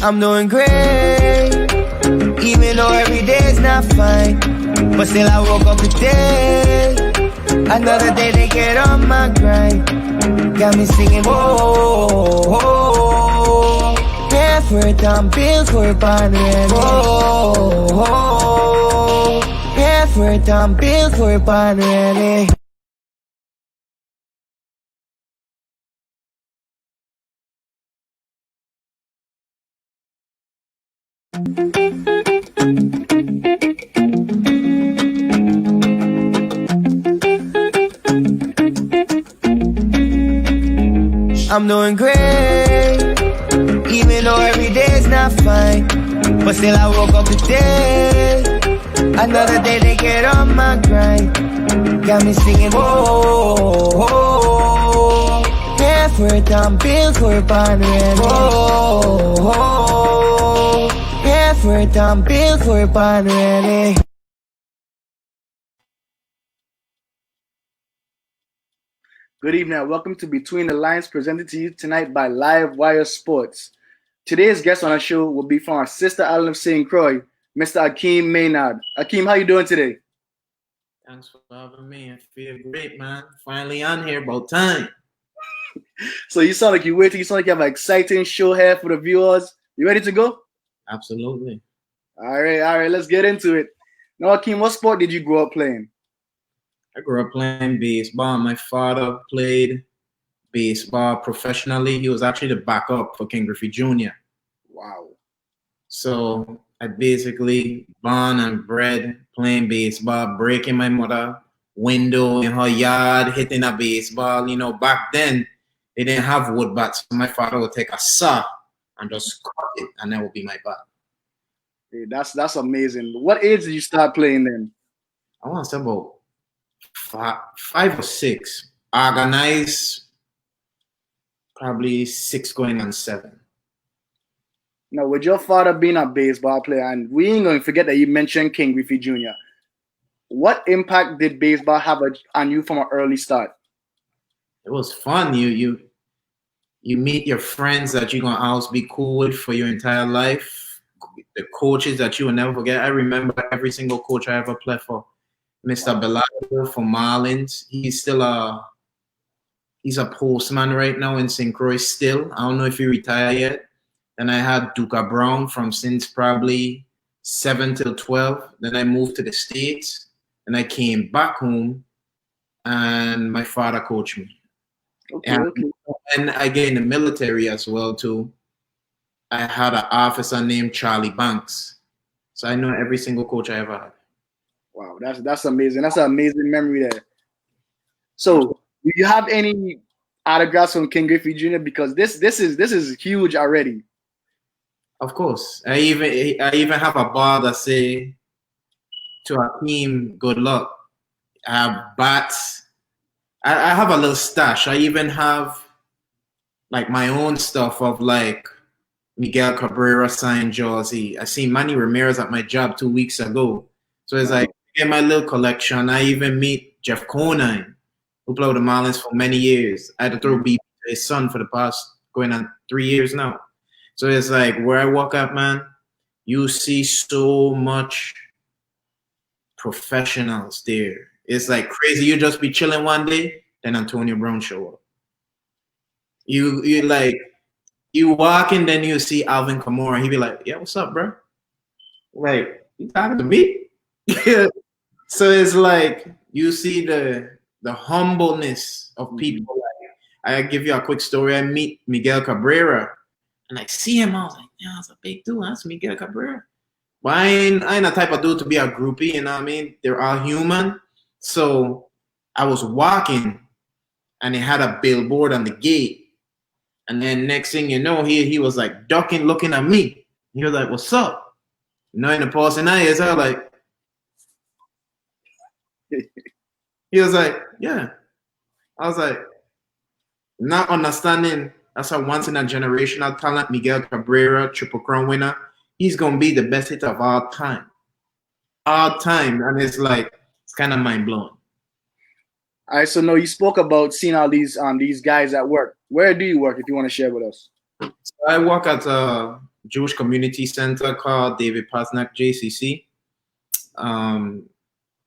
I'm doing great, even though every day's not fine. But still I woke up today, another day to get on my grind. Got me singing, whoa, whoa. Effort on bills for bond ready. Whoa, whoa. Effort on bills for bond ready. I'm doing great, even though every day's not fine. But still I woke up today, another day to get on my grind. Got me singing, whoa, whoa. Effort on bills for bond ready. Whoa, whoa. Effort on bills for bond ready. Good evening and welcome to Between the Lines, presented to you tonight by Live Wire Sports. Today's guest on our show will be from our sister island of St. Croix, Mr. Akeem Maynard. Akeem, how you doing today? Thanks for having me. I feel great, man. Finally on here, about time. So you sound like you're waiting. You sound like you have an exciting show here for the viewers. You ready to go? Absolutely. All right. Let's get into it. Now, Akeem, what sport did you grow up playing? I grew up playing baseball. My father played baseball professionally. He was actually the backup for King Griffey Jr. Wow. So I basically born and bred playing baseball, breaking my mother window in her yard, hitting a baseball. You know, back then they didn't have wood bats. So my father would take a saw and just cut it, and that would be my bat. Hey, that's amazing. What age did you start playing then? I want to say about 5 or 6. Organized, probably 6 going on 7. Now, with your father being a baseball player, and we ain't going to forget that you mentioned King Griffey Jr., what impact did baseball have on you from an early start? It was fun. You meet your friends that you're going to always be cool with for your entire life. The coaches that you will never forget. I remember every single coach I ever played for. Mr. Bellagio from Marlins. He's a postman right now in St. Croix still. I don't know if he retired yet. Then I had Duca Brown from since probably 7 till 12. Then I moved to the States. And I came back home and my father coached me. Okay. And I get in the military as well too. I had an officer named Charlie Banks. So I know every single coach I ever had. Wow, that's amazing. That's an amazing memory there. So, do you have any autographs from King Griffey Jr.? Because this is huge already. Of course, I even have a bar that say to Akeem, good luck. I have bats. I have a little stash. I even have like my own stuff of like Miguel Cabrera signed jersey. I seen Manny Ramirez at my job 2 weeks ago. So it's like in my little collection. I even meet Jeff Conine, who played with the Marlins for many years. I had to throw beat to his son for the past going on 3 years now. So it's like where I walk up, man, you see so much professionals there. It's like crazy. You just be chilling one day, then Antonio Brown show up. You like you walk in, then you see Alvin Kamara. He be like, "Yeah, what's up, bro?" Like, you talking to me? So it's like you see the humbleness of people. Like, I give you a quick story. I meet Miguel Cabrera, and I see him. I was like, "Yeah, that's a big dude. That's Miguel Cabrera." But I ain't the type of dude to be a groupie. You know what I mean? They're all human. So I was walking, and he had a billboard on the gate. And then next thing you know, he was like ducking, looking at me. He was like, "What's up?" You know, in the pause and I was like. He was like, "Yeah." I was like, not understanding that's a once in a generational talent, Miguel Cabrera, Triple Crown winner. He's gonna be the best hitter of all time. hard time, and it's kind of mind blowing. All right, so no, you spoke about seeing all these guys at work. Where do you work? If you want to share with us. So I work at a Jewish community center called David Pasnak JCC.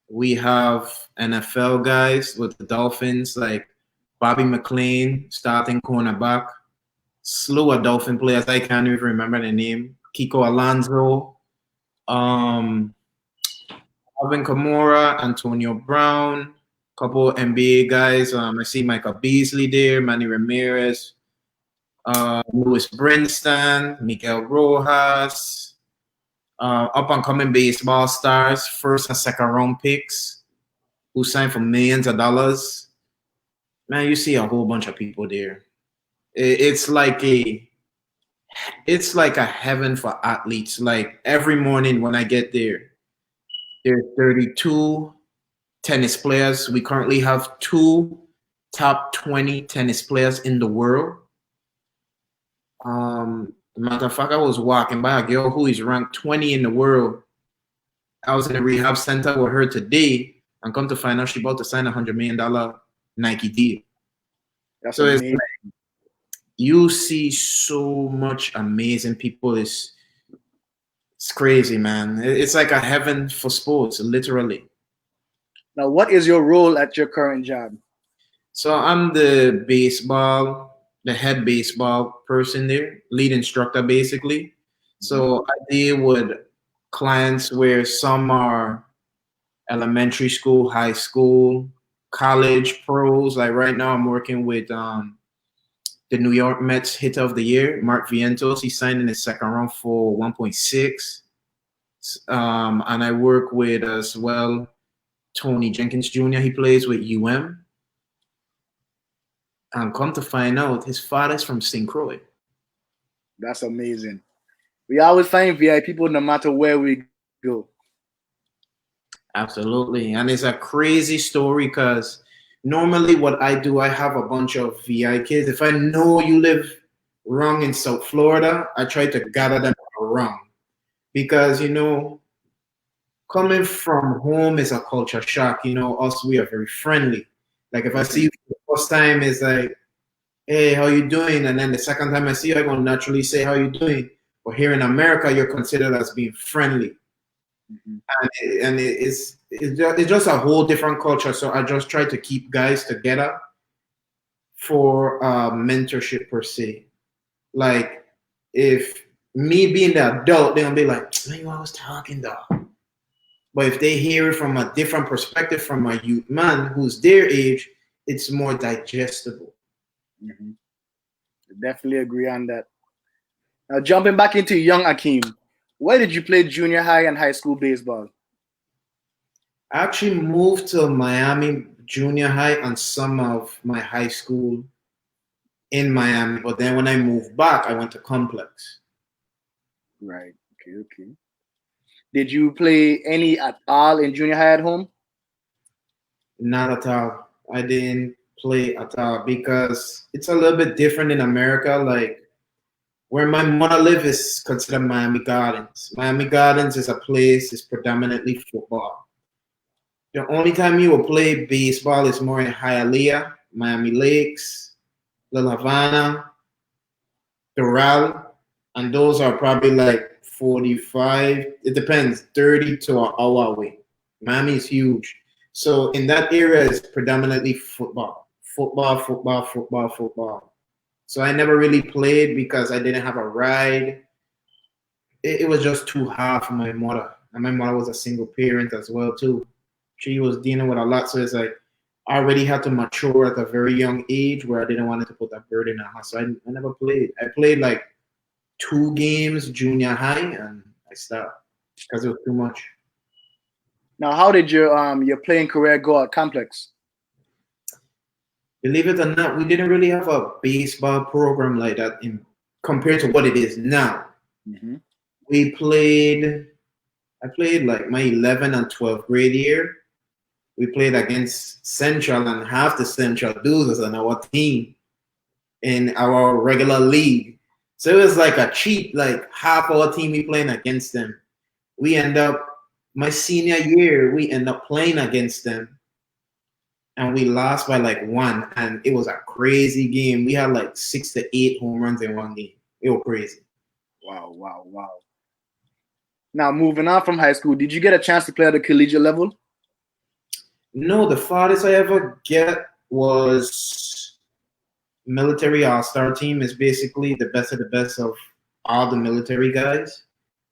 We have NFL guys with the Dolphins, like Bobby McLean, starting cornerback. Slew of Dolphin players. I can't even remember the name. Kiko Alonso, Alvin Kamara, Antonio Brown, couple NBA guys. I see Michael Beasley there, Manny Ramirez, Louis Brinston, Miguel Rojas, up and coming baseball stars, first and second round picks who signed for millions of dollars. Man, you see a whole bunch of people there. It's like a heaven for athletes. Like every morning when I get there, there are 32 tennis players. We currently have 2 top 20 tennis players in the world. Matter of fact, I was walking by a girl who is ranked 20 in the world. I was in a rehab center with her today, and come to find out she's about to sign $100 million Nike deal. That's so amazing. It's like, you see so much amazing people. It's crazy, man. It's like a heaven for sports, literally. Now, what is your role at your current job? So I'm the head baseball person there, lead instructor basically. So I deal with clients where some are elementary school, high school, college, pros. Like right now I'm working with the New York Mets hitter of the year, Mark Vientos. He signed in his second round for 1.6. And I work with as well Tony Jenkins Jr. He plays with UM. And come to find out, his father's from St. Croix. That's amazing. We always find VI people no matter where we go. Absolutely. And it's a crazy story because normally what I do, I have a bunch of VI kids. If I know you live wrong in South Florida, I try to gather them around. Because, coming from home is a culture shock. Us, we are very friendly. Like if I see you for the first time, it's like, hey, how you doing? And then the second time I see you, I'm going to naturally say, how you doing? But here in America, you're considered as being friendly. Mm-hmm. And it's just a whole different culture. So I just try to keep guys together for mentorship per se. Like if me being the adult, they're going to be like, man, you always talking dog. But if they hear it from a different perspective from a youth man who's their age, it's more digestible. Mm-hmm. Definitely agree on that. Now, jumping back into young Akeem, where did you play junior high and high school baseball? I actually moved to Miami junior high and some of my high school in Miami. But then when I moved back, I went to Complex. Right. Okay. Did you play any at all in junior high at home? Not at all. I didn't play at all because it's a little bit different in America. Like where my mother lives is considered Miami Gardens. Miami Gardens is a place, it's predominantly football. The only time you will play baseball is more in Hialeah, Miami Lakes, La Havana, Doral, and those are probably like 45, it depends, 30 to an hour away. Miami is huge. So in that area, it's predominantly football. So I never really played because I didn't have a ride. It was just too hard for my mother. And my mother was a single parent as well, too. She was dealing with a lot. So it's like I already had to mature at a very young age where I didn't want to put that burden on her. So I never played. I played like 2 games junior high and I stopped because it was too much. Now, how did your playing career go at Complex? Believe it or not, we didn't really have a baseball program like that compared to what it is now. Mm-hmm. I played like my 11th and 12th grade year. We played against Central, and half the Central dudes was on our team in our regular league. So it was like a cheat, like half our team we playing against them. We end up my senior year, we end up playing against them, and we lost by like 1, and it was a crazy game. We had like 6 to 8 home runs in one game. It was crazy. Wow. Now, moving on from high school, did you get a chance to play at the collegiate level? No, the farthest I ever get was military all-star team. Is basically the best of the best of all the military guys.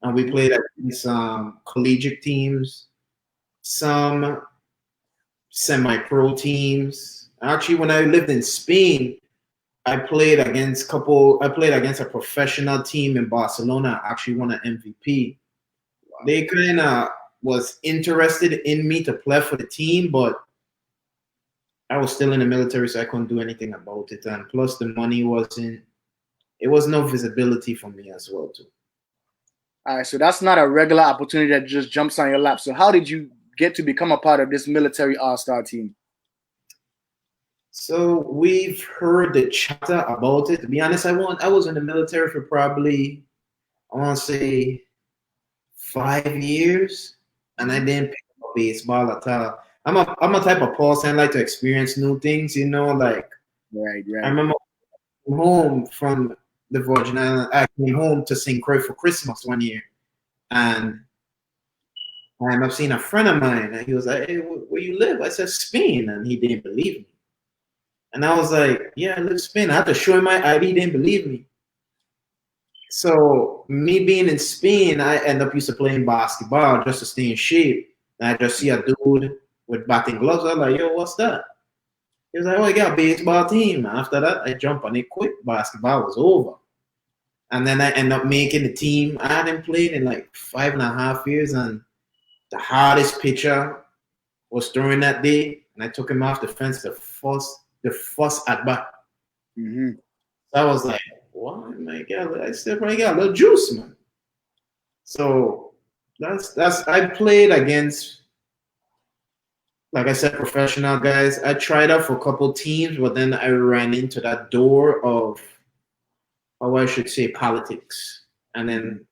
And we played against some collegiate teams, some semi-pro teams. Actually, when I lived in Spain, I played against a professional team in Barcelona. I actually won an MVP. They kind of was interested in me to play for the team, but I was still in the military, so I couldn't do anything about it. And plus, the money it was no visibility for me as well, too. All right, so that's not a regular opportunity that just jumps on your lap. So how did you get to become a part of this military all-star team? So we've heard the chatter about it. To be honest, I was in the military for probably, I want to say, 5 years, and I didn't pick up baseball at all. I'm a type of person I like to experience new things, like Right. I remember home from the Virgin Islands. I came home to St. Croix for Christmas one year, and I've seen a friend of mine, and he was like, "Hey, where you live?" I said, "Spain," and he didn't believe me. And I was like, "Yeah, I live in Spain." I had to show him my ID. He didn't believe me. So me being in Spain, I end up used to playing basketball just to stay in shape. And I just see a dude with batting gloves. I was like, "Yo, what's that?" He was like, "Oh, I got a baseball team." After that, I jumped on it quick. Basketball was over. And then I end up making the team. I hadn't played in like 5.5 years, and the hardest pitcher was throwing that day, and I took him off the fence the first at bat. Mm-hmm. So I was like, "Wow, my God, I still probably got a little juice, man." So that's I played against, like I said, professional guys. I tried out for a couple teams, but then I ran into that door of, how I should say, politics, and then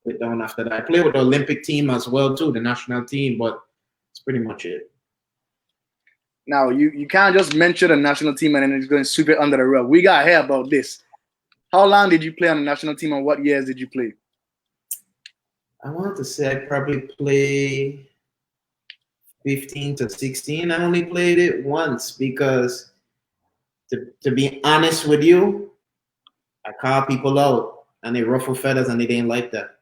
went down after that. I played with the Olympic team as well too, the national team, but it's pretty much it. Now, you can't just mention the national team and then it's going to sweep it under the rug. We got to hear about this. How long did you play on the national team and what years did you play? I wanted to say I probably played 15 to 16. I only played it once because, to be honest with you, I call people out and they ruffle feathers and they didn't like that.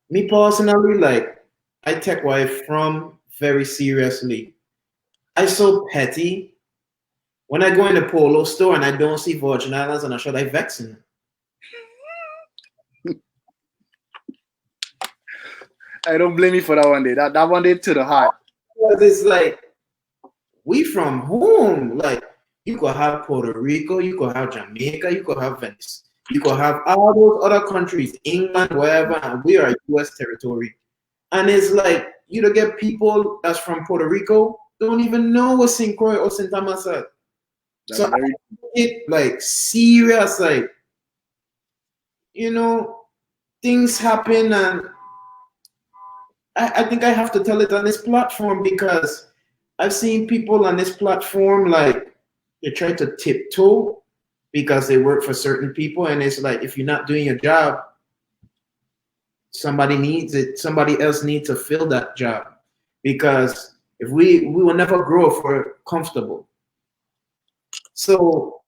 Me personally, like, I take where I'm from very seriously. I so petty. When I go in the polo store and I don't see Virgin Islands and I should I vexing. I don't blame you for that one day. That one day to the heart. It's like, we from home. Like, you could have Puerto Rico, you could have Jamaica, you could have Venice, you could have all those other countries, England, wherever, and we are U.S. territory. And it's like, you don't get people that's from Puerto Rico don't even know what St. Croix or St. Thomas are. So I take it like serious, like, things happen, and I think I have to tell it on this platform because I've seen people on this platform, like, they try to tiptoe because they work for certain people, and it's like, if you're not doing your job, somebody needs it. Somebody else needs to fill that job, because if we will never grow if we're comfortable. So,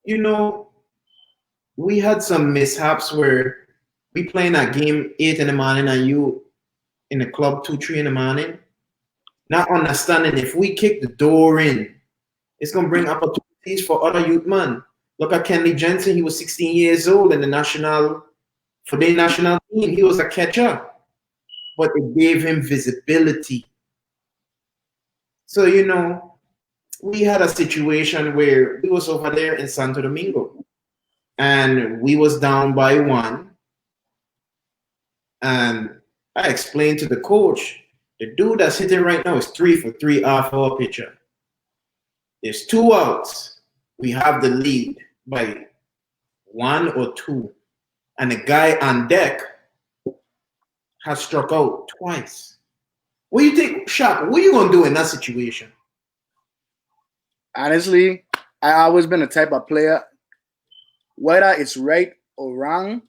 we had some mishaps where we playing a game 8 in the morning and you in the club 2, 3 in the morning, not understanding if we kick the door in, it's gonna bring opportunities for other youth man. Look at Kenley Jensen, he was 16 years old in the national team. He was a catcher, but it gave him visibility. So, we had a situation where we was over there in Santo Domingo and we was down by 1. And I explained to the coach, the dude that's hitting right now is 3 for 3 off our pitcher. There's 2 outs. We have the lead by 1 or 2. And the guy on deck has struck out twice. What do you think, Shaq? What are you gonna do in that situation? Honestly, I always been a type of player. Whether it's right or wrong,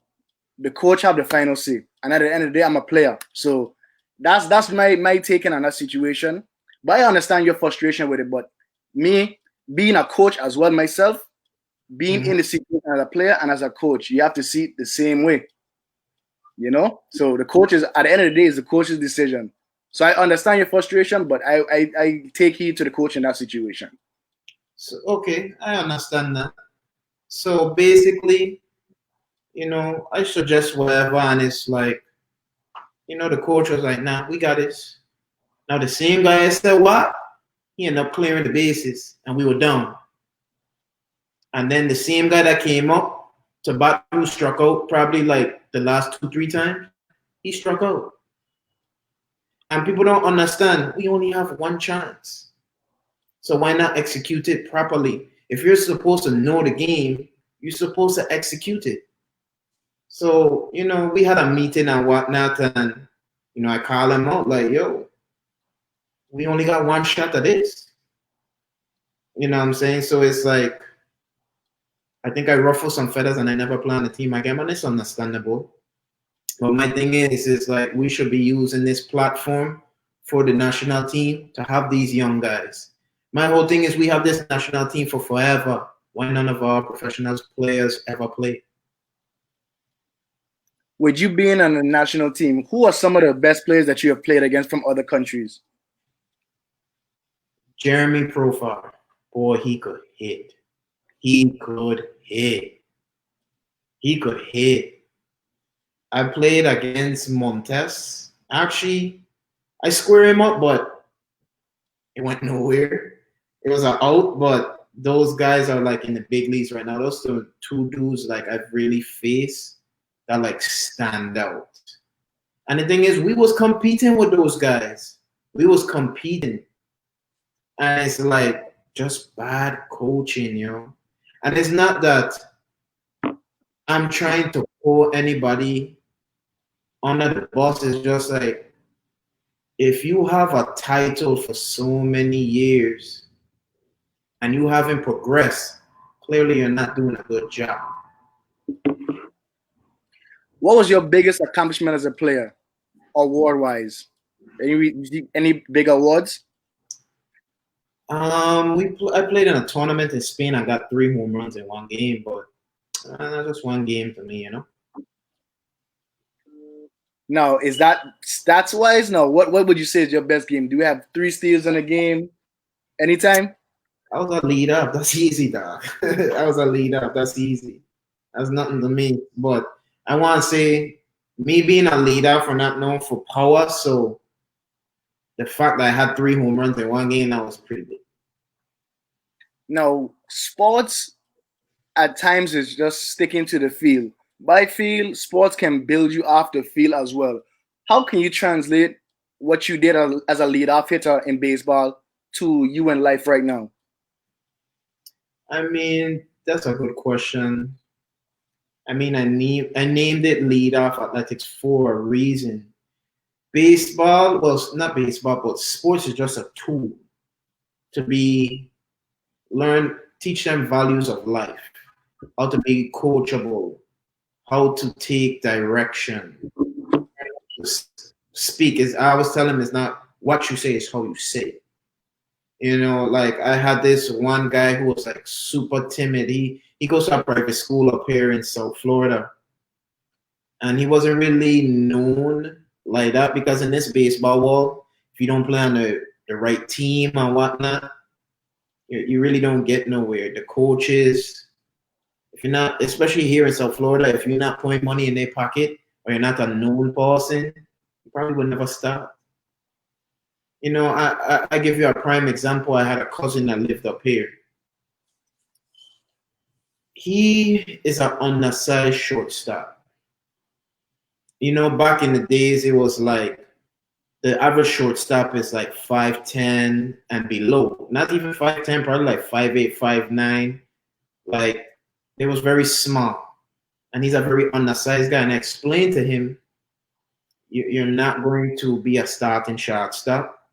the coach have the final say. And at the end of the day, I'm a player. So that's my taking on that situation. But I understand your frustration with it. But me being a coach as well myself, being in the situation as a player and as a coach, you have to see it the same way. You know? So the coach is, at the end of the day, is the coach's decision. So I understand your frustration, but I take heed to the coach in that situation. So okay, I understand that. So basically, I suggest whatever, and it's like, the coach was like, "Nah, we got this." Now the same guy said what? He ended up clearing the bases, and we were down. And then the same guy that came up to bat, who struck out probably like the last 2-3 times, he struck out. And people don't understand. We only have one chance. So why not execute it properly? If you're supposed to know the game, you're supposed to execute it. So, we had a meeting and whatnot, and, I call him out like, yo, we only got one shot at this. You know what I'm saying? So it's like, I think I ruffled some feathers and I never play on the team again, and it's understandable. But my thing is like, we should be using this platform for the national team to have these young guys. My whole thing is we have this national team for forever. Why none of our professional players ever play? With you being on the national team, who are some of the best players that you have played against from other countries? Jeremy Profar. Boy, he could hit. He could hit. He could hit. I played against Montes. Actually, I square him up, but it went nowhere. It was an out, but those guys are like in the big leagues right now. Those two dudes like I've really faced that like stand out. And the thing is, we was competing with those guys. We was competing. And it's like just bad coaching, And it's not that I'm trying to pull anybody under the bus. It's just like, if you have a title for so many years and you haven't progressed, clearly you're not doing a good job. What was your biggest accomplishment as a player, award-wise? Any big awards? I played in a tournament in Spain. I got 3 home runs in one game, but just one game to me, Now, is that stats-wise? No. What would you say is your best game? Do you have 3 steals in a game anytime? I was a lead up. That's easy, dog. I was a lead up. That's easy. That's nothing to me. But I want to say, me being a leader for not known for power, so the fact that I had 3 home runs in one game, that was pretty big. Now, sports at times is just sticking to the field. By field, sports can build you off the field as well. How can you translate what you did as a leadoff hitter in baseball to you in life right now? I mean, that's a good question. I mean, I named it leadoff athletics for a reason. Baseball, well, not baseball, but sports is just a tool to teach them values of life, how to be coachable, how to take direction. Speak is, I always tell them, it's not what you say, it's how you say it. Like I had this one guy who was like super timid. He goes to a private school up here in South Florida. And he wasn't really known like that because in this baseball world, if you don't play on the right team and whatnot, you really don't get nowhere. The coaches, if you're not, especially here in South Florida, if you're not putting money in their pocket or you're not a known person, you probably would never start. I give you a prime example. I had a cousin that lived up here. He is an undersized shortstop. Back in the days, it was like the average shortstop is like 5'10" and below. Not even 5'10", probably like 5'8", 5'9". Like, it was very small. And he's a very undersized guy. And I explained to him, You're not going to be a starting shortstop.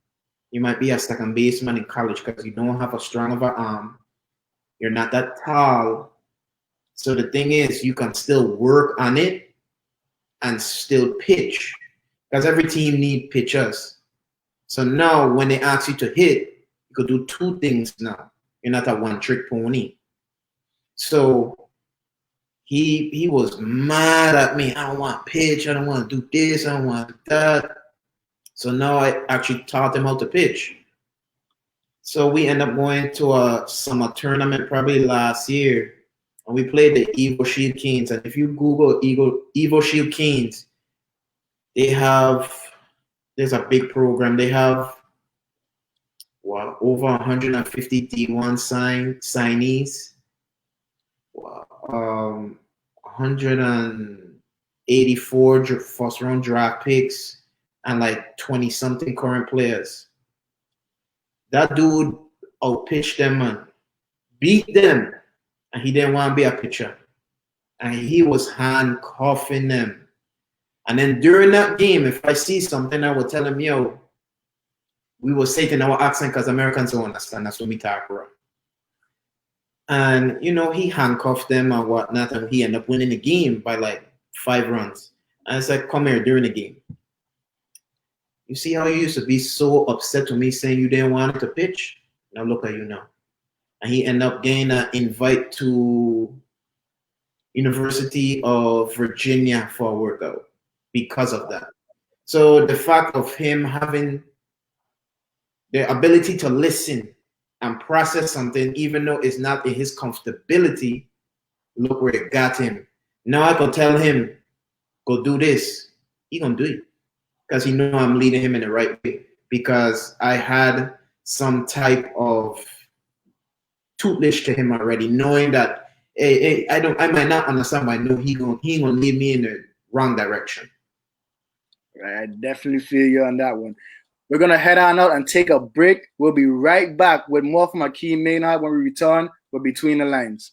You might be a second baseman in college because you don't have a strong of an arm. You're not that tall. So the thing is, you can still work on it and still pitch because every team need pitchers. So now when they ask you to hit, you could do two things now. You're not a one-trick pony. So he was mad at me. I don't want to pitch. I don't want to do this. I don't want to do that. So now I actually taught him how to pitch. So we end up going to a summer tournament probably last year. And we played the Evo Shield Kings. And if you Google Evo Shield Kings, there's a big program. They have over 150 D1 signees. 184 first round draft picks and like 20 something current players. That dude outpitched them and beat them, and he didn't want to be a pitcher, and he was handcuffing them. And then during that game, if I see something, I would tell him, yo, we will say it in our accent because Americans don't understand. That's what we talk about. And, he handcuffed them and whatnot, and he ended up winning the game by like 5 runs. And it's like, come here during the game. You see how you used to be so upset with me saying you didn't want to pitch? Now look at you now. And he ended up getting an invite to University of Virginia for a workout because of that. So the fact of him having the ability to listen and process something, even though it's not in his comfortability, look where it got him. Now I can tell him, go do this. He gonna do it because he know I'm leading him in the right way, because I had some type of tutelage to him already, knowing that I might not understand, but I know he gonna lead me in the wrong direction. Right, I definitely feel you on that one. We're gonna head on out and take a break. We'll be right back with more from Akeem Maynard when we return. We're Between the Lines.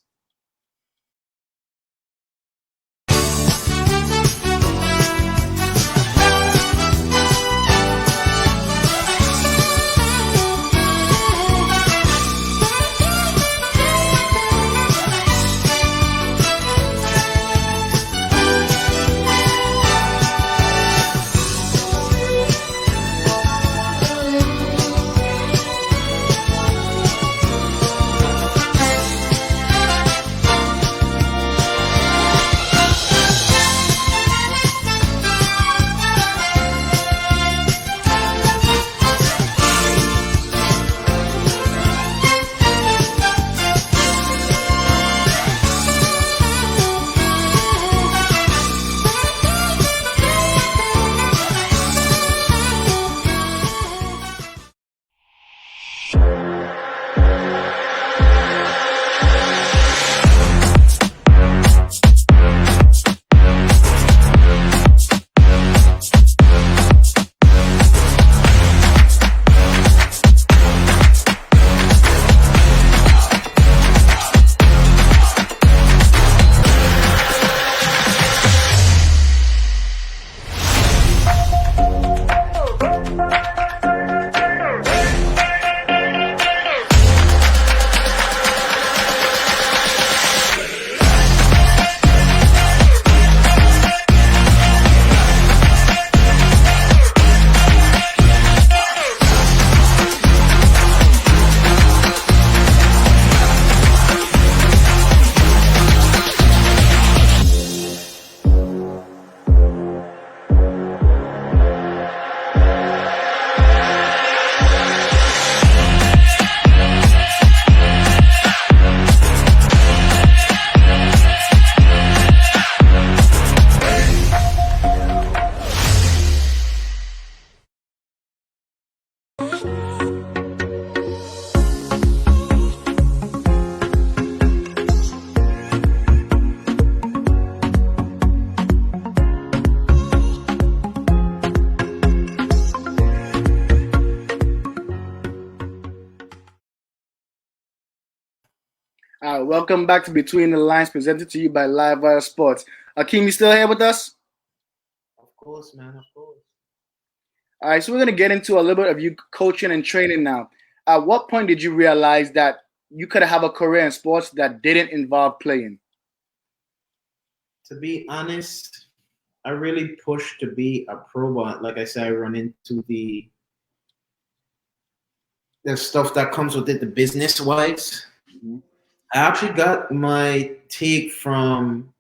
Welcome back to Between the Lines, presented to you by Live Wire Sports. Akeem, you still here with us? Of course, man, of course. All right, so we're gonna get into a little bit of you coaching and training now. At what point did you realize that you could have a career in sports that didn't involve playing? To be honest, I really pushed to be a pro, but like I said, I run into the stuff that comes with it, the business wise. Mhm. I actually got my take from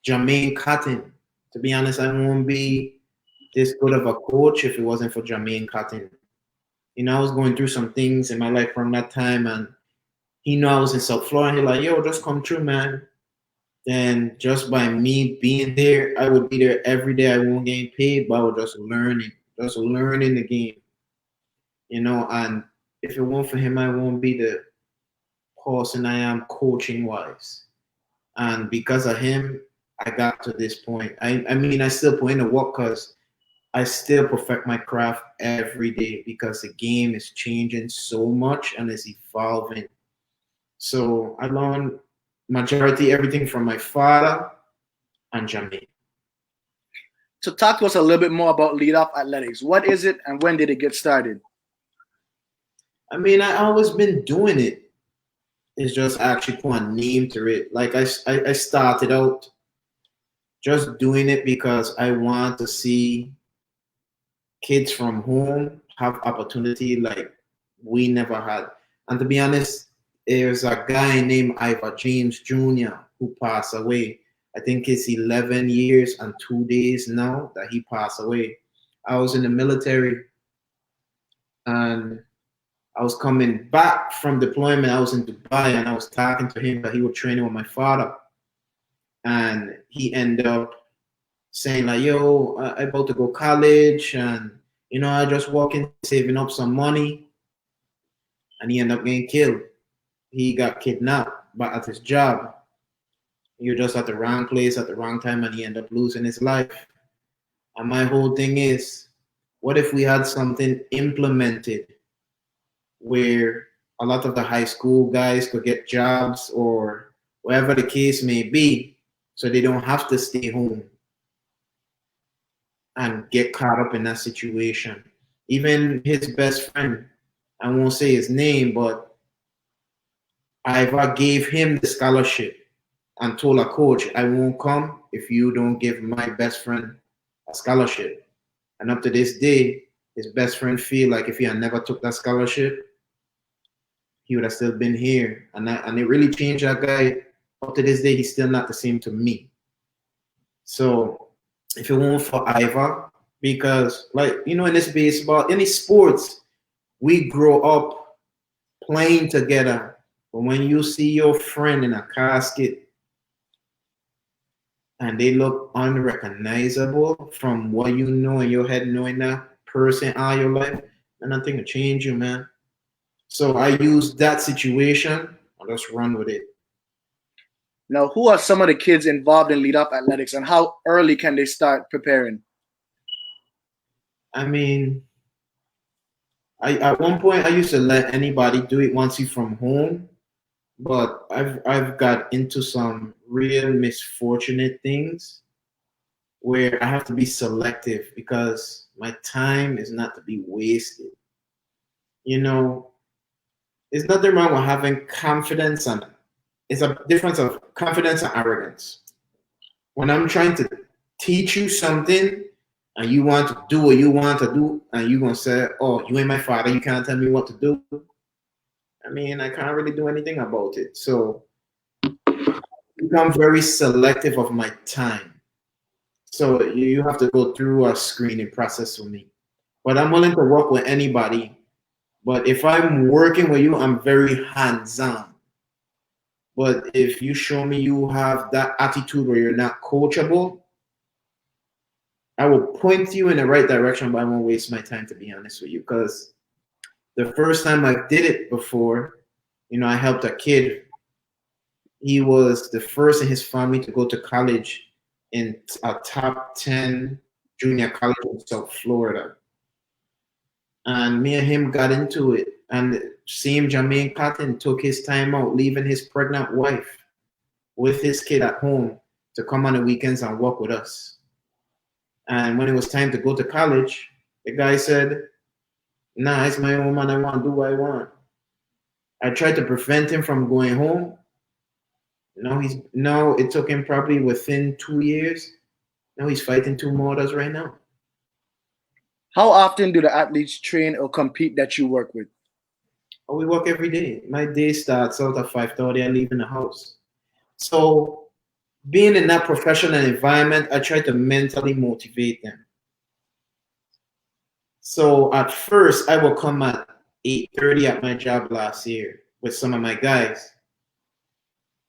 Jermaine Cotton. To be honest, I won't be this good of a coach if it wasn't for Jermaine Cotton. You know, I was going through some things in my life from that time, and he knew I was in South Florida. He's like, "Yo, just come through, man." Then just by me being there, I would be there every day. I won't get paid, but I was just learning the game, you know. And if it weren't for him, I won't be the person I am coaching wise. And because of him, I got to this point. I mean, I still put in the work because I still perfect my craft every day because the game is changing so much and it's evolving. So I learned majority everything from my father and Jermaine. So talk to us a little bit more about Lead Off Athletics. What is it and when did it get started? I mean, I always been doing it. It's just actually put a name to it. Like I started out just doing it because I want to see kids from home have opportunity like we never had. And to be honest, there's a guy named Ivor James Jr. who passed away. I think it's 11 years and 2 days now that he passed away. I was in the military and I was coming back from deployment. I was in Dubai and I was talking to him that he was training with my father. And he ended up saying like, "Yo, I about to go college and you know, I just walking saving up some money." And he ended up getting killed. He got kidnapped, but at his job, you're just at the wrong place at the wrong time, and he ended up losing his life. And my whole thing is, what if we had something implemented where a lot of the high school guys could get jobs or whatever the case may be, so they don't have to stay home and get caught up in that situation. Even his best friend, I won't say his name, but Ivor gave him the scholarship and told a coach, "I won't come if you don't give my best friend a scholarship." And up to this day, his best friend feel like if he had never took that scholarship, he would have still been here. And it really changed that guy. Up to this day, he's still not the same to me. So if it weren't for Ivor, because like, you know, in this baseball, any sports, we grow up playing together. But when you see your friend in a casket and they look unrecognizable from what you know in your head, knowing that person all your life, and nothing will change you, man. So I use that situation and just run with it. Now, who are some of the kids involved in Lead Off Athletics and how early can they start preparing? I mean, I at one point I used to let anybody do it once you from home, but I've got into some real misfortunate things where I have to be selective because my time is not to be wasted. You know, there's nothing wrong with having confidence, and it's a difference of confidence and arrogance. When I'm trying to teach you something and you want to do what you want to do, and you're gonna say, "Oh, you ain't my father, you can't tell me what to do." I mean, I can't really do anything about it. So become very selective of my time. So you have to go through a screening process with me. But I'm willing to work with anybody. But if I'm working with you, I'm very hands-on. But if you show me you have that attitude where you're not coachable, I will point you in the right direction, but I won't waste my time, to be honest with you. Because the first time I did it before, you know, I helped a kid. He was the first in his family to go to college in a top 10 junior college in South Florida. And me and him got into it. And same Jermaine Cotton took his time out, leaving his pregnant wife with his kid at home to come on the weekends and work with us. And when it was time to go to college, the guy said, "Nah, it's my own man. I want to do what I want." I tried to prevent him from going home. Now it took him probably within 2 years. Now he's fighting two murders right now. How often do the athletes train or compete that you work with? Oh, we work every day. My day starts out at 5:30. I leave in the house. So being in that professional environment, I try to mentally motivate them. So at first, I will come at 8:30 at my job last year with some of my guys.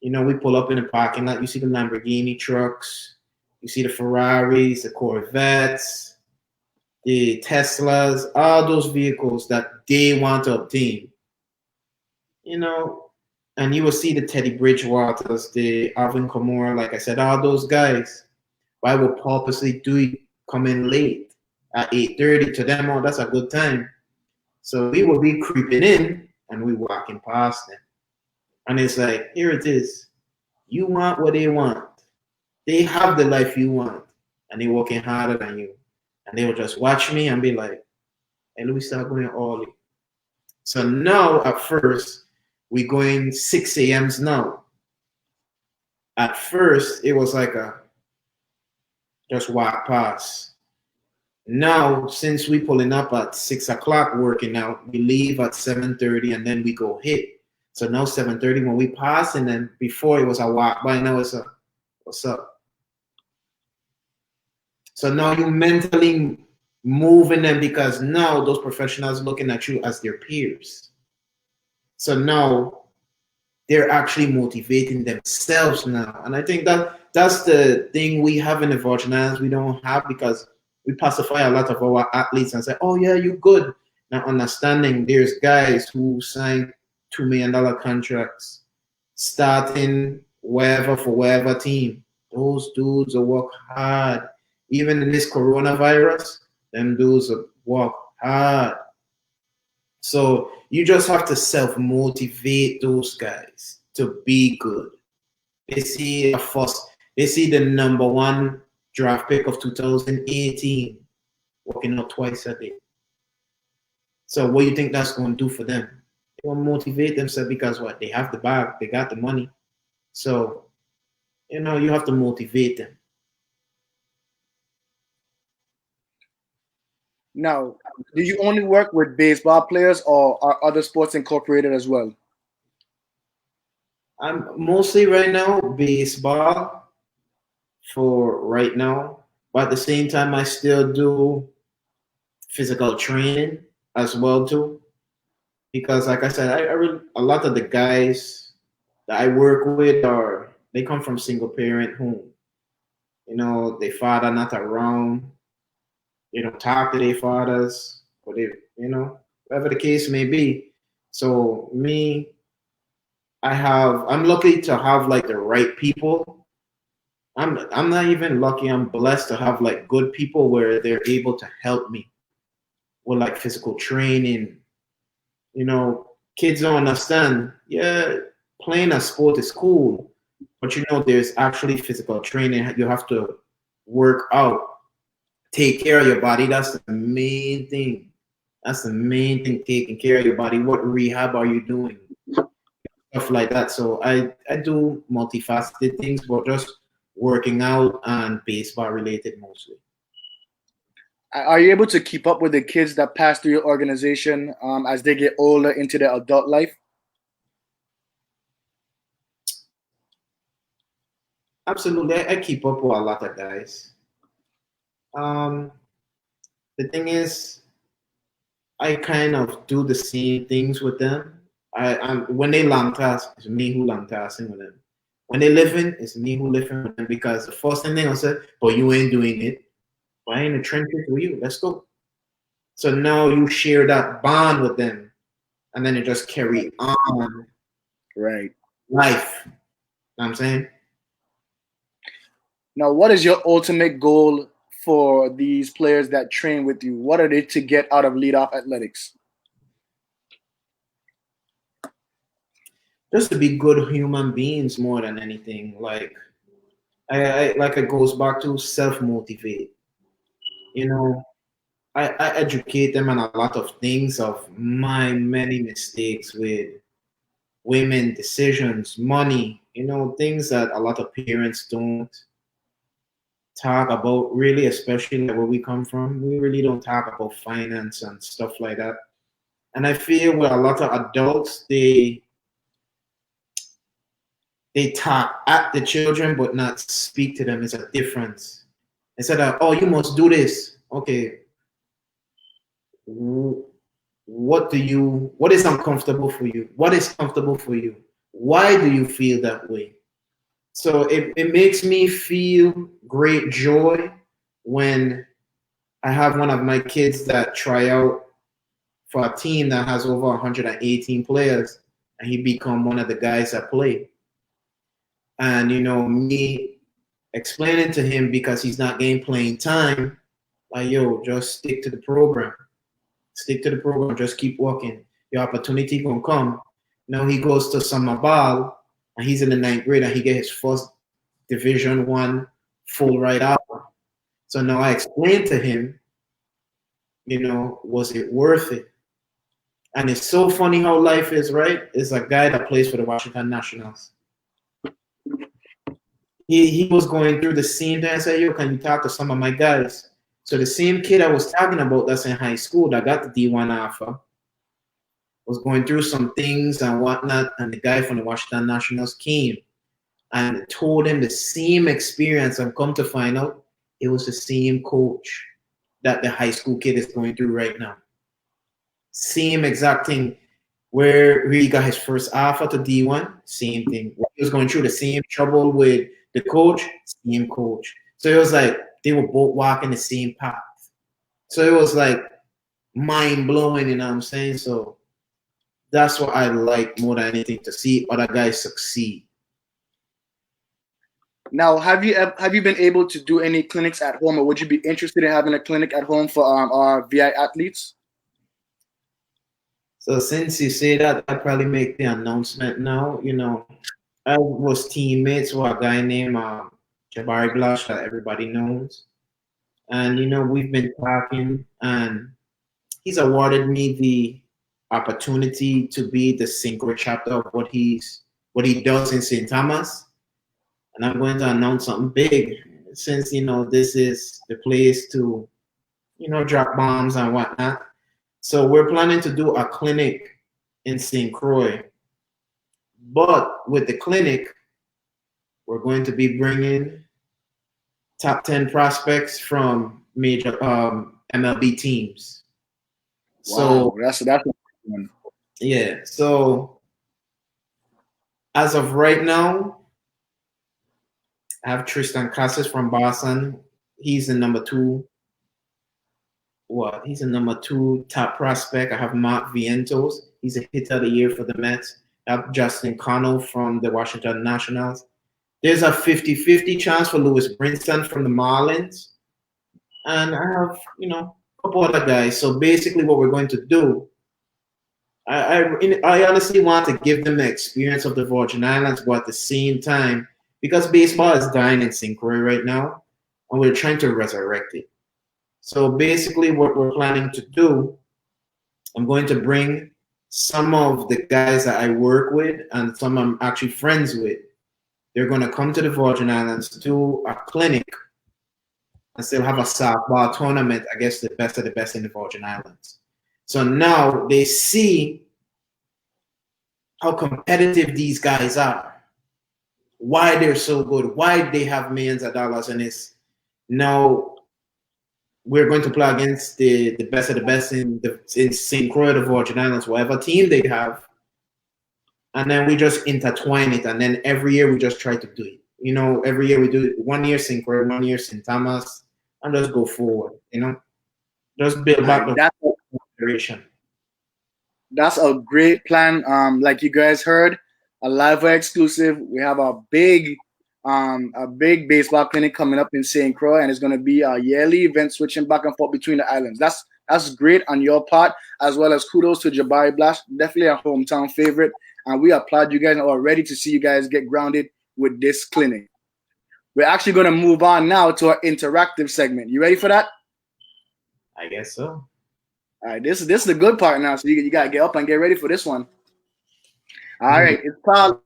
We pull up in the parking lot. You see the Lamborghini trucks, you see the Ferraris, the Corvettes, the Teslas, all those vehicles that they want to obtain. And you will see the Teddy Bridgewaters, the Alvin Kamara, like I said, all those guys. But I will purposely come in late at 8:30 to them. Oh, that's a good time. So we will be creeping in and we walking past them. And it's like, here it is. You want what they want. They have the life you want. And they're working harder than you. And they will just watch me and be like, hey, let me start going early. So now at first, we going 6 a.m.s now. At first, it was like just walk past. Now, since we pulling up at 6 o'clock working out, we leave at 7:30 and then we go hit. So now 7:30 when we pass, and then before it was a walk by, now it's a what's up. So now you mentally moving them because now those professionals looking at you as their peers. So now they're actually motivating themselves now. And I think that's the thing we have in the Virgin Islands we don't have, because we pacify a lot of our athletes and say, oh yeah, you're good. Now understanding there's guys who sign $2 million contracts starting wherever for wherever team. Those dudes will work hard. Even in this coronavirus, them dudes will work hard. So you just have to self-motivate those guys to be good. They see the number one draft pick of 2018 working out twice a day. So what do you think that's going to do for them? They will motivate themselves because what? They have the bag, they got the money. So, you have to motivate them. Now, do you only work with baseball players or are other sports incorporated as well? I'm mostly right now baseball for right now, but at the same time I still do physical training as well too, because like I said, a lot of the guys that I work with they come from single parent home. Their father not around. They don't talk to their fathers, or whatever the case may be. So me, I'm lucky to have like the right people. I'm not even lucky, I'm blessed to have like good people where they're able to help me with like physical training. Kids don't understand. Yeah, playing a sport is cool, but there's actually physical training. You have to work out, take care of your body. That's the main thing. Taking care of your body. What rehab are you doing? Stuff like that. So I do multifaceted things, but just working out and baseball related mostly. Are you able to keep up with the kids that pass through your organization as they get older into their adult life? Absolutely. I keep up with a lot of guys. The thing is, I kind of do the same things with them. When they long task, it's me who long tasking with them. When they living, it's me who living with them, because the first thing they gonna say, but you ain't doing it. But I ain't in the trenches with you. Let's go. So now you share that bond with them, and then you just carry on. Right. Life. You know what I'm saying? Now, what is your ultimate goal for these players that train with you? What are they to get out of leadoff athletics? Just to be good human beings more than anything. Like, it goes back to self-motivate. you know, I educate them on a lot of things of my many mistakes with women, decisions, money, things that a lot of parents don't talk about really, especially like where we come from. We really don't talk about finance and stuff like that. And I feel with a lot of adults, they talk at the children but not speak to them. It's a difference. Instead of, oh, you must do this. Okay, what is uncomfortable for you? What is comfortable for you? Why do you feel that way? So it makes me feel great joy when I have one of my kids that try out for a team that has over 118 players, and he become one of the guys that play. And me explaining to him, because he's not getting playing time, like, yo, just stick to the program. Stick to the program. Just keep working. Your opportunity gonna come. Now he goes to summer ball, and he's in the 9th grade, and he get his first Division 1 full ride hour. So now I explained to him, was it worth it? And it's so funny how life is, right? It's a guy that plays for the Washington Nationals. He was going through the same thing. I said, yo, can you talk to some of my guys? So the same kid I was talking about that's in high school that got the D1 offer was going through some things and whatnot, and the guy from the Washington Nationals came and told him the same experience, and come to find out it was the same coach that the high school kid is going through right now. Same exact thing. Where he got his first offer to D1, same thing. He was going through the same trouble with the coach, same coach. So it was like they were both walking the same path. So it was like mind-blowing, you know what I'm saying? So that's what I like more than anything, to see other guys succeed. Now, have you been able to do any clinics at home, or would you be interested in having a clinic at home for our VI athletes? So since you say that, I'll probably make the announcement now. I was teammates with a guy named Jabari Blash that everybody knows. And, we've been talking, and he's awarded me the opportunity to be the synchro chapter of what he does in St. Thomas. And I'm going to announce something big, since, this is the place to, drop bombs and whatnot. So we're planning to do a clinic in St. Croix. But with the clinic, we're going to be bringing top 10 prospects from major MLB teams. Wow, so that's one. Yeah. So as of right now, I have Tristan Casas from Boston. He's the number 2. He's the number 2 top prospect. I have Mark Vientos. He's a hitter of the year for the Mets. I have Justin Connell from the Washington Nationals. There's a 50-50 chance for Lewis Brinson from the Marlins. And I have, a couple other guys. So basically what we're going to do, I honestly want to give them the experience of the Virgin Islands, but at the same time, because baseball is dying in St. Croix right now, and we're trying to resurrect it. So basically what we're planning to do, I'm going to bring some of the guys that I work with and some I'm actually friends with. They're going to come to the Virgin Islands to do a clinic and still have a softball tournament against the best of the best in the Virgin Islands. So now they see how competitive these guys are, why they're so good, why they have millions of dollars, and it's now we're going to play against the best of the best in St. Croix, the Virgin Islands, whatever team they have. And then we just intertwine it. And then every year we just try to do it. Every year we do it. 1 year St. Croix, 1 year St. Thomas, and just go forward, Just build back the generation. That's a great plan. Like you guys heard, a live exclusive. We have a big baseball clinic coming up in St. Croix, and it's going to be a yearly event switching back and forth between the islands. That's great on your part, as well as kudos to Jabari Blash, definitely a hometown favorite, and we applaud you guys and are ready to see you guys get grounded with this clinic. We're actually going to move on now to our interactive segment. You ready for that? I guess so. All right, this is the good part now. So you gotta get up and get ready for this one. All right, it's called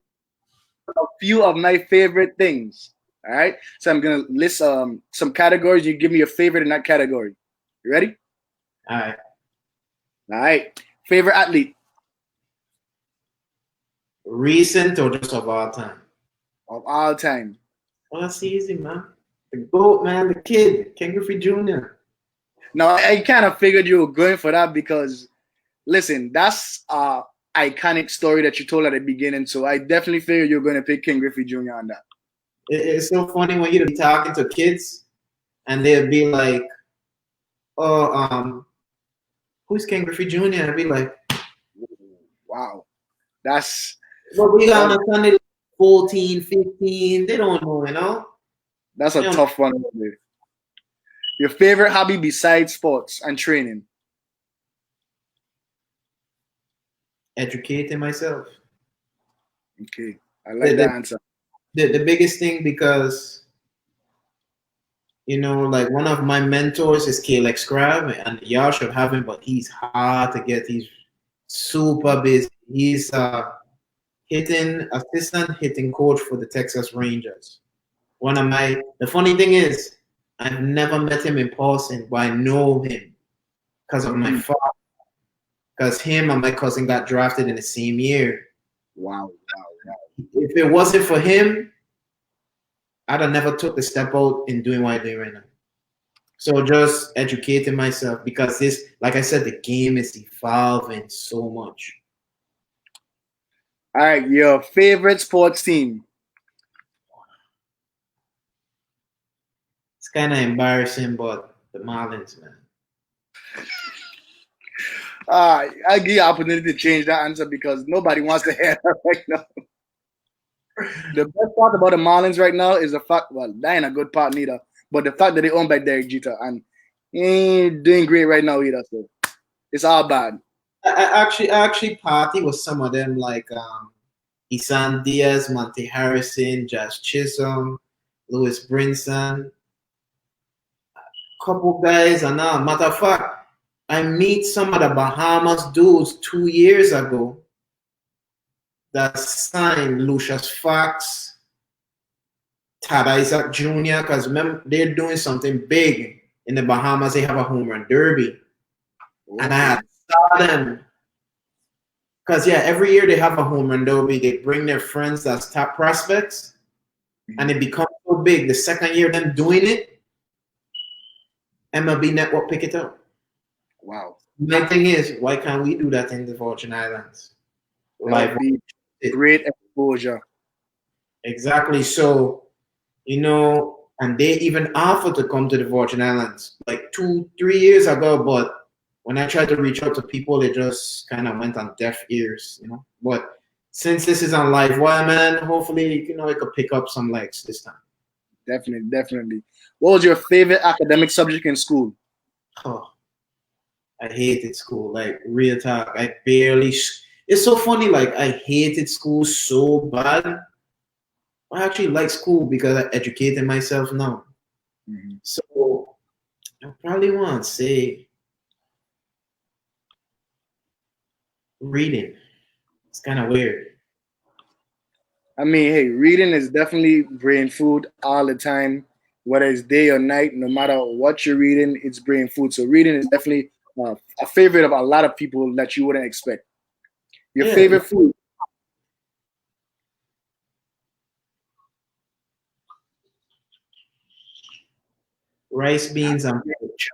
a few of my favorite things. All right, so I'm gonna list some categories. You give me your favorite in that category. You ready? All right. All right. Favorite athlete Recent or just of all time? of all time. Well, that's easy, man. The GOAT, man, the kid, Ken Griffey Jr. Now I kind of figured you were going for that because, listen, that's iconic story that you told at the beginning. So I definitely figured you were going to pick King Griffey Jr. on that. It's so funny when you be talking to kids and they'll be like, "Oh, who's Ken Griffey Jr.?" I'd be like, Wow, that's "What we got on Sunday? 14, 15. They don't know, you know." that's a tough one. Your favorite hobby besides sports and training? Educating myself. Okay, I like that answer. The biggest thing, because like one of my mentors is Kalex Crab, and y'all should have him, but he's hard to get. He's super busy. He's assistant hitting coach for the Texas Rangers. The funny thing is, I've never met him in person, but I know him because of my father. Because him and my cousin got drafted in the same year. Wow. If it wasn't for him, I'd have never took the step out in doing what I do right now. So just educating myself, because this, like I said, the game is evolving so much. All right, your favorite sports team? It's kind of embarrassing, but the Marlins, man. I give you the opportunity to change that answer because nobody wants to hear that right now. The best part about the Marlins right now is the fact, well, that ain't a good part neither, but the fact that they owned by Derek Jeter, and he ain't doing great right now either, so it's all bad. I actually party with some of them, like Isan Diaz, Monte Harrison, Josh Chisholm, Lewis Brinson, couple guys, and matter of fact, I meet some of the Bahamas dudes 2 years ago that signed Lucius Fox, Tad Isaac Jr., because they're doing something big in the Bahamas. They have a home run derby. And I saw them. Because, every year they have a home run derby. They bring their friends that's top prospects, and it becomes so big. The second year them doing it, MLB Network pick it up. Wow. My thing is, why can't we do that in the Virgin Islands? Like great exposure. Exactly. So, and they even offered to come to the Virgin Islands like 2-3 years ago, but when I tried to reach out to people, they just kind of went on deaf ears, But since this is on live wire, man, hopefully, it could pick up some legs this time. Definitely. What was your favorite academic subject in school? Oh, I hated school, like real talk. It's so funny, like I hated school so bad. I actually like school because I educated myself now. Mm-hmm. So I probably want to say reading. It's kind of weird. I mean, hey, reading is definitely brain food all the time, whether it's day or night. No matter what you're reading, it's brain food. So reading is definitely a favorite of a lot of people that you wouldn't expect. Your favorite food? Rice, beans, and porridge.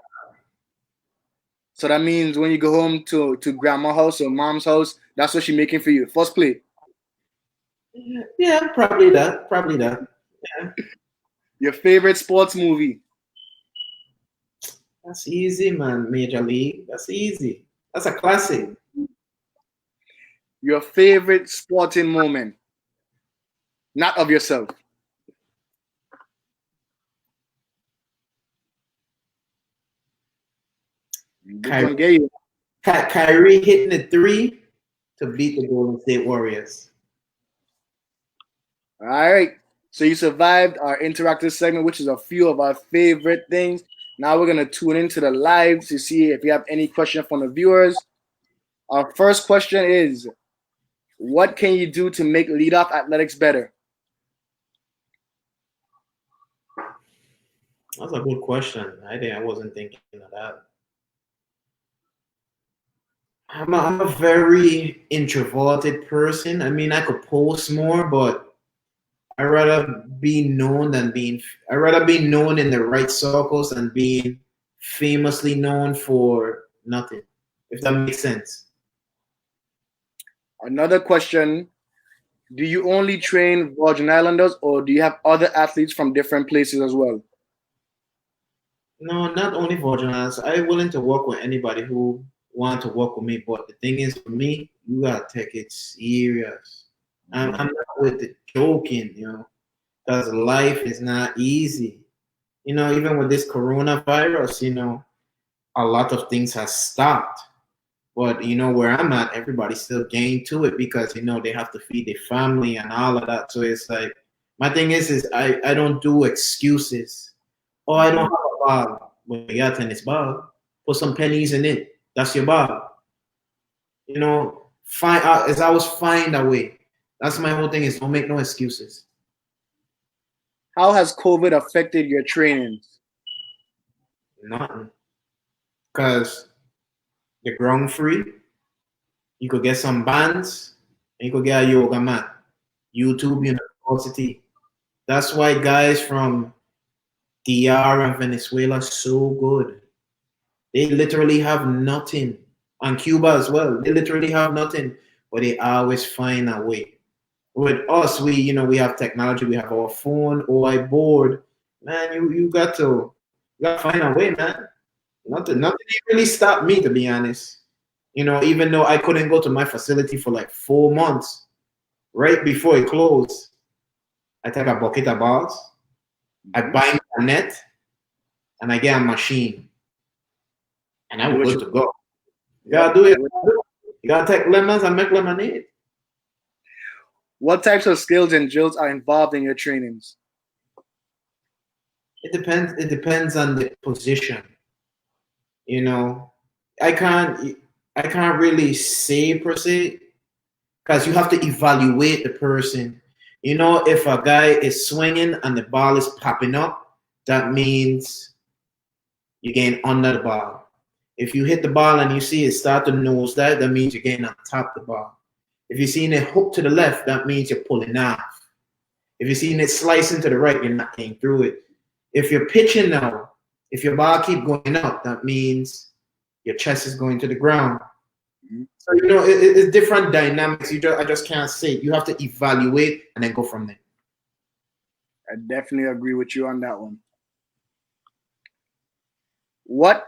So that means when you go home to grandma's house or mom's house, that's what she's making for you. First plate. Yeah, probably that. Yeah. Your favorite sports movie? That's easy, man. Major League. That's easy. That's a classic. Your favorite sporting moment? Not of yourself. Kyrie hitting the 3 to beat the Golden State Warriors. All right. So you survived our interactive segment, which is a few of our favorite things. Now we're gonna tune into the live to see if you have any question from the viewers. Our first question is, what can you do to make leadoff athletics better? That's a good question. I wasn't thinking of that. I'm a very introverted person. I mean, I could post more, but I rather be known than being. I rather be known in the right circles than being famously known for nothing. If that makes sense. Another question, do you only train Virgin Islanders or do you have other athletes from different places as well? No, not only Virgin Islands. I'm willing to work with anybody who want to work with me. But the thing is, for me, you gotta take it serious. I'm not with the joking, because life is not easy. Even with this coronavirus, a lot of things have stopped. But where I'm at, everybody's still getting to it because they have to feed their family and all of that. So it's like my thing is I don't do excuses. Oh, I don't have a ball. Well, you got a tennis ball. Put some pennies in it. That's your ball. Find out as I always find a way. That's my whole thing is don't make no excuses. How has COVID affected your trainings? Nothing. Because you're ground free. You could get some bands and you could get a yoga mat. YouTube University. That's why guys from DR and Venezuela are so good. They literally have nothing. And Cuba as well. They literally have nothing, but they always find a way. With us, we have technology. We have our phone or a board. Man, you got to find a way, man. Nothing really stopped me, to be honest. Even though I couldn't go to my facility for like 4 months, right before it closed, I take a bucket of balls, I buy a net, and I get a machine. And I was good to go. You gotta do it. You gotta take lemons and make lemonade. What types of skills and drills are involved in your trainings? It depends. It depends on the position. I can't really say per se because you have to evaluate the person. If a guy is swinging and the ball is popping up, that means you're getting under the ball. If you hit the ball and you see it start to nose that means you're getting on top of the ball. If you're seeing it hook to the left, that means you're pulling off. If you're seeing it slicing to the right, you're not getting through it. If you're pitching now, if your ball keep going up, that means your chest is going to the ground. So it's different dynamics. I just can't say. You have to evaluate and then go from there. I definitely agree with you on that one. What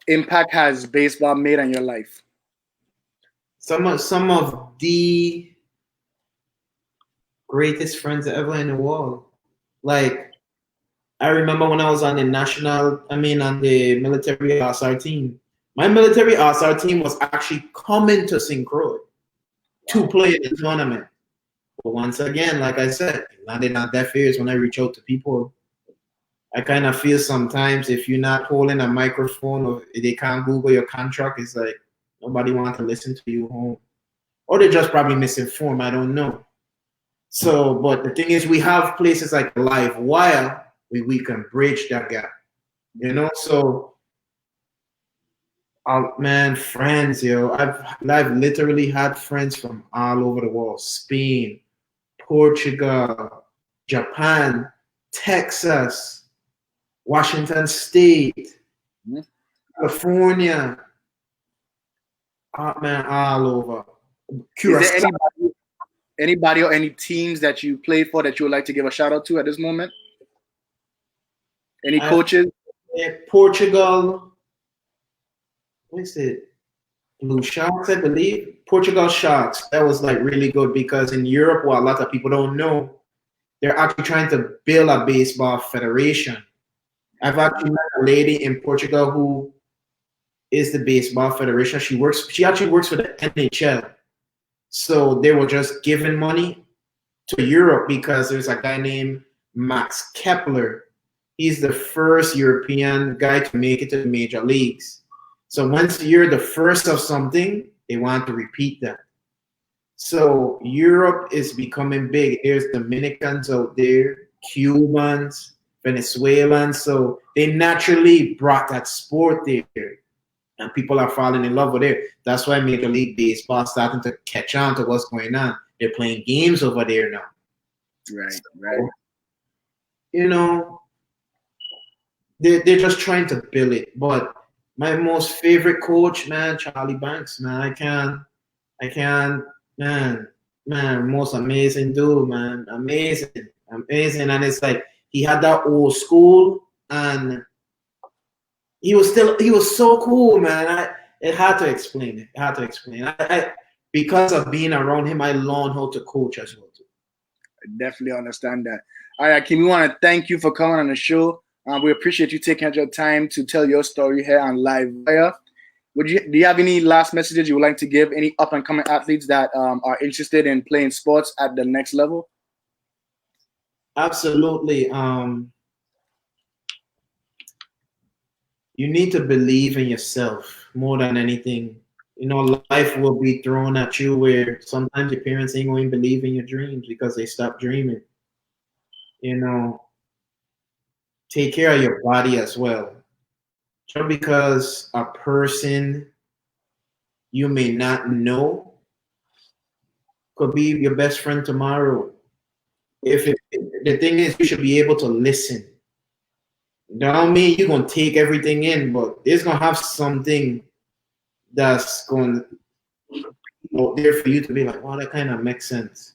impact has baseball made on your life? Some of the greatest friends ever in the world. Like, I remember when I was on the military All-Star team. My military All-Star team was actually coming to St. Croix to play in the tournament. But once again, like I said, it landed on deaf ears when I reach out to people. I kind of feel sometimes if you're not holding a microphone or they can't Google your contract, it's like nobody wants to listen to you home. Or they're just probably misinformed, I don't know. So, but the thing is, we have places like Live Wire where we can bridge that gap, So, man, friends, I've literally had friends from all over the world: Spain, Portugal, Japan, Texas, Washington State, California. Man, all over. Is there anybody or any teams that you played for that you would like to give a shout out to at this moment? Any coaches? Portugal. What is it? Blue Sharks, I believe. Portugal Sharks. That was like really good because in Europe, what a lot of people don't know, they're actually trying to build a baseball federation. I've actually met a lady in Portugal who is the baseball federation. She actually works for the NHL. So they were just giving money to Europe because there's a guy named Max Kepler He's the first European guy to make it to the major leagues. So once you're the first of something, they want to repeat that. So Europe is becoming big. There's Dominicans out there, Cubans, Venezuelans. So they naturally brought that sport there. And people are falling in love with it. That's why Major League Baseball starting to catch on to what's going on. They're playing games over there now. Right, right. You know, they're just trying to build it. But my most favorite coach, man, Charlie Banks, man. I can't, man, most amazing dude, man. Amazing. And it's like he had that old school and he was so cool, man. It had to explain it. Because of being around him, I learned how to coach as well too. I definitely understand that. All right, Akeem, we want to thank you for coming on the show. We appreciate you taking out your time to tell your story here on Live Wire. Do you have any last messages you would like to give any up and coming athletes that are interested in playing sports at the next level? Absolutely. You need to believe in yourself more than anything. You know, life will be thrown at you where sometimes your parents ain't going to believe in your dreams because they stopped dreaming. You know, take care of your body as well. Just because a person you may not know could be your best friend tomorrow. The thing is, you should be able to listen. That don't mean you're gonna take everything in, but it's gonna have something that's going out there for you to be like, wow, that kind of makes sense.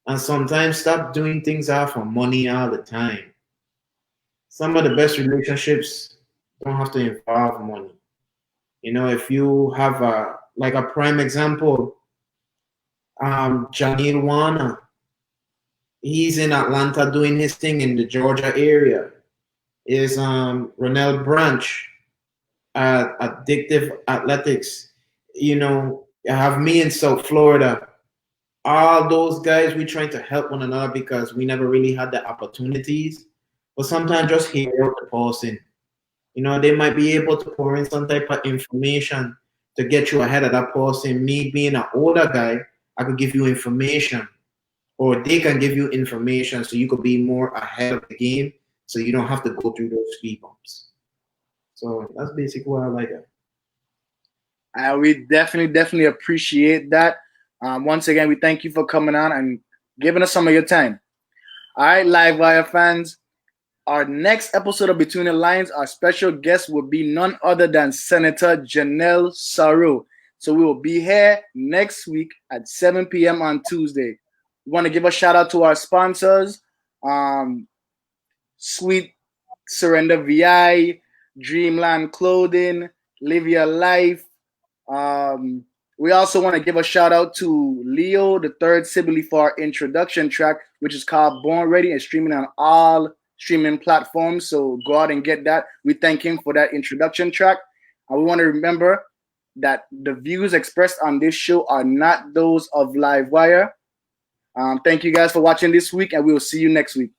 And sometimes stop doing things out for money all the time. Some of the best relationships don't have to involve money. You know, if you have a prime example, Janil Wana, he's in Atlanta doing his thing in the Georgia area. Is Ronell Branch at Addictive Athletics. You know, I have me in South Florida. All those guys, we trying to help one another because we never really had the opportunities. But sometimes just hear out the person. You know, they might be able to pour in some type of information to get you ahead of that person. Me being an older guy, I could give you information. Or they can give you information so you could be more ahead of the game so you don't have to go through those speed bumps. So that's basically what I like it. We definitely appreciate that. Once again, we thank you for coming on and giving us some of your time. All right, Live Wire fans. Our next episode of Between the Lines, our special guest will be none other than Senator Janelle Saru. So we will be here next week at 7 p.m. on Tuesday. We want to give a shout out to our sponsors, Sweet Surrender VI, Dreamland Clothing, Livia Life. We also want to give a shout out to Leo, the third Sibley for our introduction track, which is called Born Ready and streaming on all streaming platforms. So go out and get that. We thank him for that introduction track. And we want to remember that the views expressed on this show are not those of Live Wire. Thank you guys for watching this week, and we will see you next week.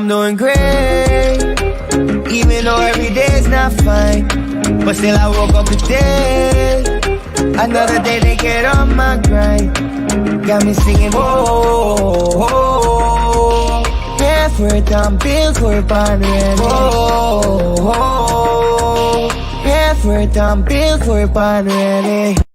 I'm doing great. Even though every day's not fine, but still I woke up today. Another day to get on my grind. Got me singing, oh, oh, oh. Effort on build for band ready. Oh, oh, oh. Effort on build for band ready.